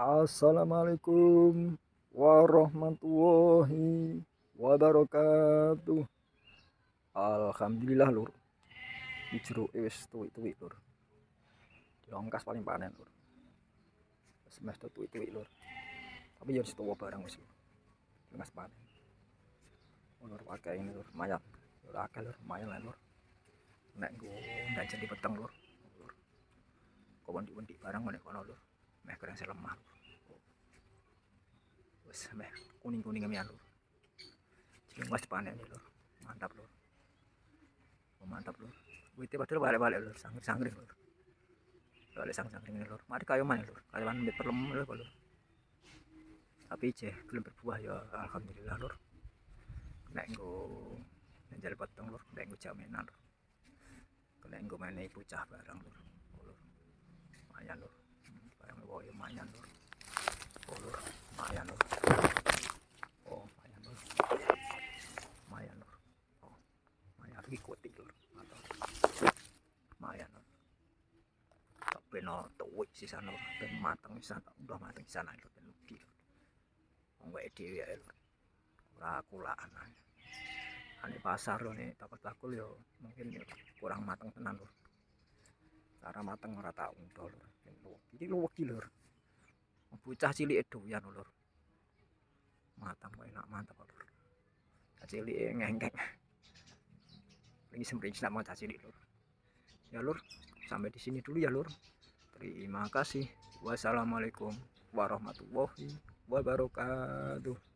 Assalamualaikum warahmatullahi wabarakatuh. Alhamdulillah lur. Dijeruke wis tuwik-tuwik lur. Diongkas paling panen lur. Wis meh tuwik-tuwik lur. Tapi ya wis tuwa barang wis. Mas panen. Lur pakai ini lur, lumayan. Lur akeh lur, lumayan lah lur. Nek nggo ndak jadi peteng lur. Lur. Kok wendik-wendik barang nek kono lur. Meh kereng lemah lur. Wis meh kuning-kuning emian lur. Jadi mas panen nih lur. Mantap lur. Oh, mantap lur. Wite padahal balik-balik lur, sangring-sangring lur. Balik sangring ini lur. Mari kayu mana lur? Kalian mbek perlem lur lur. Tapi je belum berbuah ya alhamdulillah lur. Nek nggo njal potong lur, nek nggo jaminan lur. Nek nggo meneh bocah barang lur. Oh, lur. Lumayan lur. Barang wae lumayan lur. Oh lur, lumayan lur. Oh, lumayan lur. Lumayan lur. Oh, lumayan iki kutik lur. Lumayan lur. Tak beno tuwik sisan lur, ben mateng sisan, udah mateng sisan lur ben ugi. Wong wae dhewe ae lur. Ora kulaan ae. Ane pasar lho nih, bakul-bakul yo mungkin yo kurang mateng tenan lur. Cara mateng ora tau udah lur. Iki luwegi lur. Bocah cilik doyan lur. Matang kok enak mantap lur. Cilik ngengkek. Ini sembring nak mau cilik lur. Ya lur, sampai di sini dulu ya lur. Terima kasih. Wassalamualaikum warahmatullahi wabarakatuh.